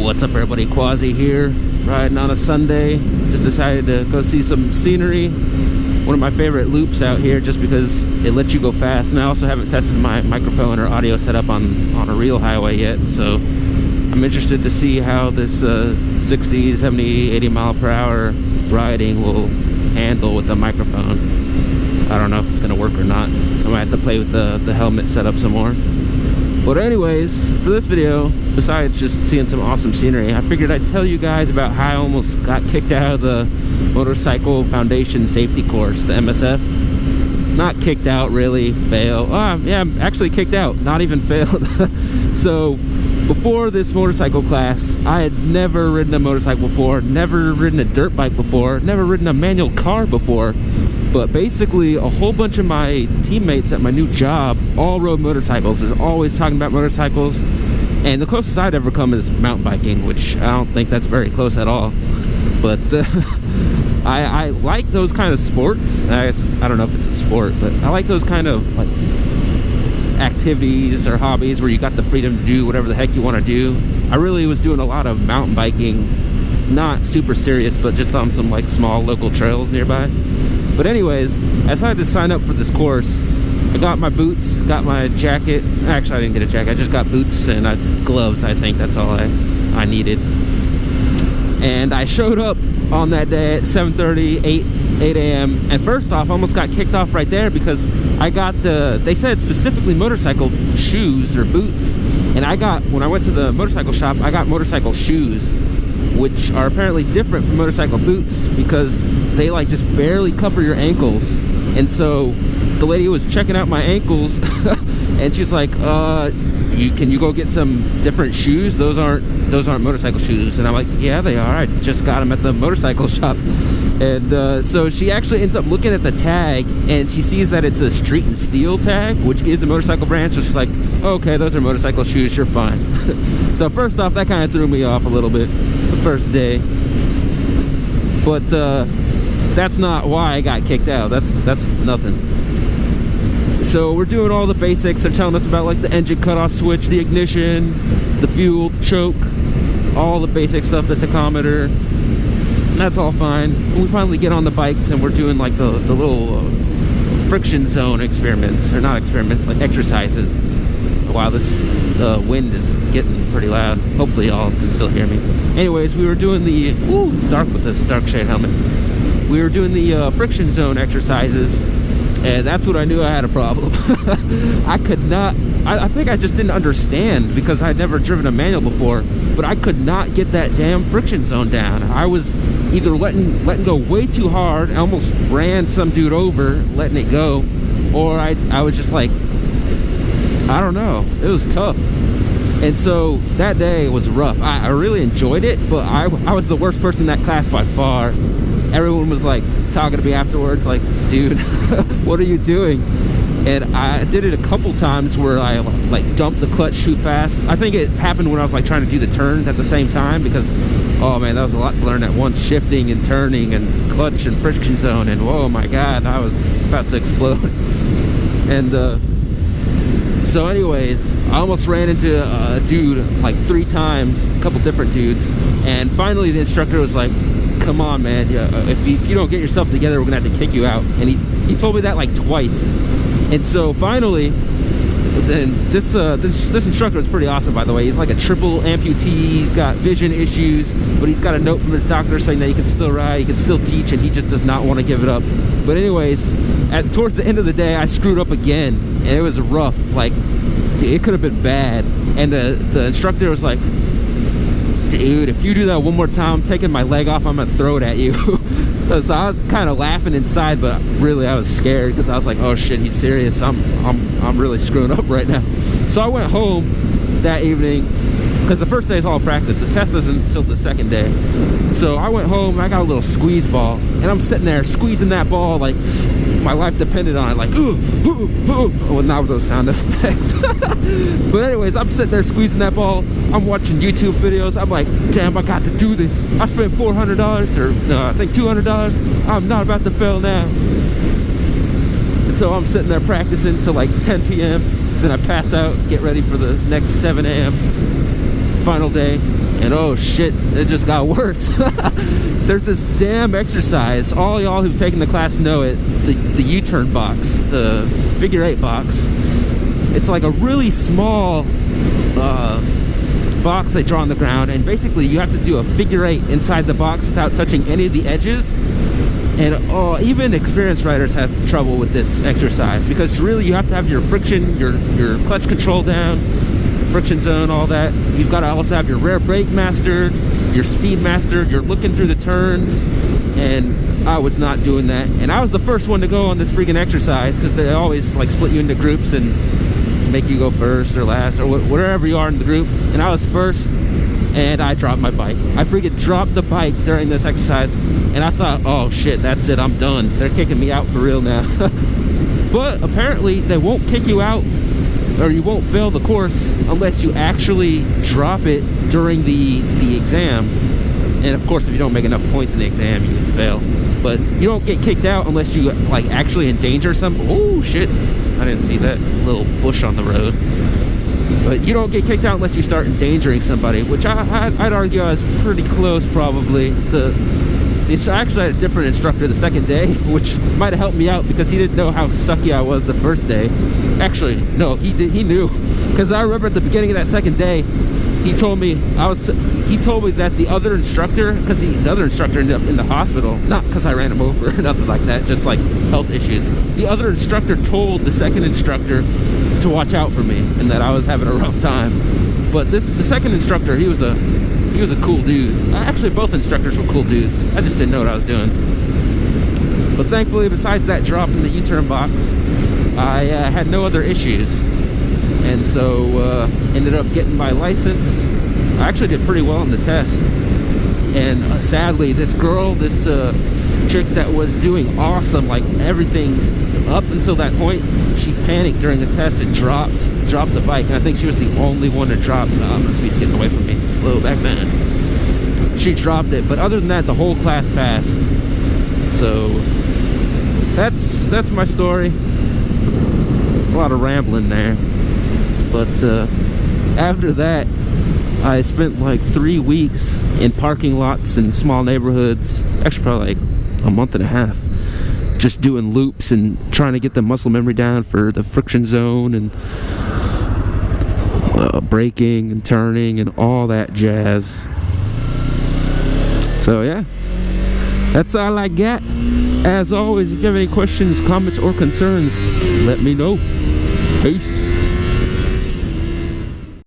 What's up everybody, Quasi here, riding on a Sunday. Just decided to go see some scenery. One of my favorite loops out here just because it lets you go fast, and I also haven't tested my microphone or audio setup on a real highway yet, so I'm interested to see how this 60, 70, 80 mile per hour riding will handle with the microphone. I don't know if it's gonna work or not. I might have to play with the helmet setup some more. But anyways, for this video, besides just seeing some awesome scenery, I figured I'd tell you guys about how I almost got kicked out of the Motorcycle Foundation Safety Course, the MSF. Not kicked out, really, failed. Yeah, I'm actually kicked out, not even failed. So, before this motorcycle class, I had never ridden a motorcycle before, never ridden a dirt bike before, never ridden a manual car before. But basically, a whole bunch of my teammates at my new job all rode motorcycles. They're always talking about motorcycles. And the closest I'd ever come is mountain biking, which I don't think that's very close at all. But I like those kind of sports. I don't know if it's a sport, but I like those kind of like activities or hobbies where you got the freedom to do whatever the heck you want to do. I really was doing a lot of mountain biking, not super serious, but just on some like small local trails nearby. But anyways, I decided to sign up for this course. I got my boots, got my jacket. Actually, I didn't get a jacket. I just got boots and gloves, I think. That's all I needed. And I showed up on that day at 7:30, 8 a.m. And first off, I almost got kicked off right there because I got, they said specifically motorcycle shoes or boots. And when I went to the motorcycle shop, I got motorcycle shoes, which are apparently different from motorcycle boots because they like just barely cover your ankles. And so the lady was checking out my ankles and she's like, can you go get some different shoes? Those aren't motorcycle shoes. And I'm like, yeah, they are. I just got them at the motorcycle shop. And so she actually ends up looking at the tag and she sees that it's a Street and Steel tag, which is a motorcycle brand. So she's like, okay, those are motorcycle shoes, you're fine. So first off, that kind of threw me off a little bit the first day. But that's not why I got kicked out. That's nothing. So we're doing all the basics. They're telling us about like the engine cutoff switch, the ignition, the fuel, the choke, all the basic stuff, the tachometer. That's all fine. And we finally get on the bikes and we're doing like the little friction zone experiments, or not experiments, like exercises. Wow, this wind is getting pretty loud. Hopefully y'all can still hear me. Anyways, we were doing the, ooh, it's dark with this dark shade helmet. We were doing the friction zone exercises, and that's what I knew I had a problem. I could not, I think I just didn't understand because I'd never driven a manual before, but I could not get that damn friction zone down. I was either letting go way too hard, I almost ran some dude over letting it go, or I was just like, I don't know, it was tough. And so that day was rough. I really enjoyed it, but I was the worst person in that class by far. Everyone was like talking to me afterwards like, dude, what are you doing? And I did it a couple times where I like dumped the clutch too fast. I think it happened when I was like trying to do the turns at the same time because, oh man, that was a lot to learn at once, shifting and turning and clutch and friction zone, and oh my god, I was about to explode. And so anyways, I almost ran into a dude like 3 times, a couple different dudes, and finally the instructor was like, come on man, if you don't get yourself together, we're gonna have to kick you out. And he told me that like twice. And so finally, then this instructor is pretty awesome, by the way. He's like a triple amputee, he's got vision issues, but he's got a note from his doctor saying that he can still ride, he can still teach, and he just does not want to give it up. But anyways, towards the end of the day, I screwed up again, and it was rough. Like, dude, it could have been bad. And the instructor was like, dude, if you do that one more time, I'm taking my leg off, I'm gonna throw it at you. So I was kind of laughing inside, but really I was scared because I was like, oh shit, he's serious. I'm really screwing up right now. So I went home that evening because the first day is all practice. The test isn't until the second day. So I went home and I got a little squeeze ball, and I'm sitting there squeezing that ball like my life depended on it, like ooh, ooh, ooh. Well, not with those sound effects. But anyways, I'm sitting there squeezing that ball. I'm watching YouTube videos. I'm like, damn, I got to do this. I spent $400, or no, I think $200. I'm not about to fail now. And so I'm sitting there practicing till like 10 p.m. Then I pass out, get ready for the next 7 a.m. final day. And oh shit, it just got worse. There's this damn exercise, all y'all who've taken the class know it, the U-turn box, the figure 8 box. It's like a really small box they draw on the ground, and basically you have to do a figure 8 inside the box without touching any of the edges. And even experienced riders have trouble with this exercise, because really you have to have your friction, your clutch control down, friction zone, all that. You've got to also have your rear brake mastered, your speed mastered, you're looking through the turns, and I was not doing that. And I was the first one to go on this freaking exercise, because they always like split you into groups and make you go first or last or wherever you are in the group. And I was first, and I dropped my bike. I freaking dropped the bike during this exercise, and I thought, oh shit, that's it, I'm done. They're kicking me out for real now. But apparently they won't kick you out, or you won't fail the course unless you actually drop it during the exam. And of course, if you don't make enough points in the exam, you can fail. But you don't get kicked out unless you like actually endanger some. Oh shit, I didn't see that little bush on the road. But you don't get kicked out unless you start endangering somebody, which I'd argue I was pretty close probably. I actually had a different instructor the second day, which might have helped me out because he didn't know how sucky I was the first day. Actually, no, he knew, because I remember at the beginning of that second day, he told me that the other instructor, because the other instructor ended up in the hospital, not because I ran him over or nothing like that, just like health issues. The other instructor told the second instructor to watch out for me and that I was having a rough time. But the second instructor, he was a cool dude. Actually, both instructors were cool dudes. I just didn't know what I was doing. But thankfully, besides that drop in the U-turn box, I had no other issues. And so ended up getting my license. I actually did pretty well on the test. And sadly, this chick that was doing awesome, like everything up until that point, she panicked during the test and dropped the bike. And I think she was the only one to drop. My speed's getting away from me. Slow back, man. She dropped it, but other than that, the whole class passed. So that's my story. A lot of rambling there. But after that, I spent like 3 weeks in parking lots in small neighborhoods. Actually, probably like a month and a half, just doing loops and trying to get the muscle memory down for the friction zone and braking and turning and all that jazz. So yeah, that's all I got. As always, if you have any questions, comments, or concerns, let me know. Peace.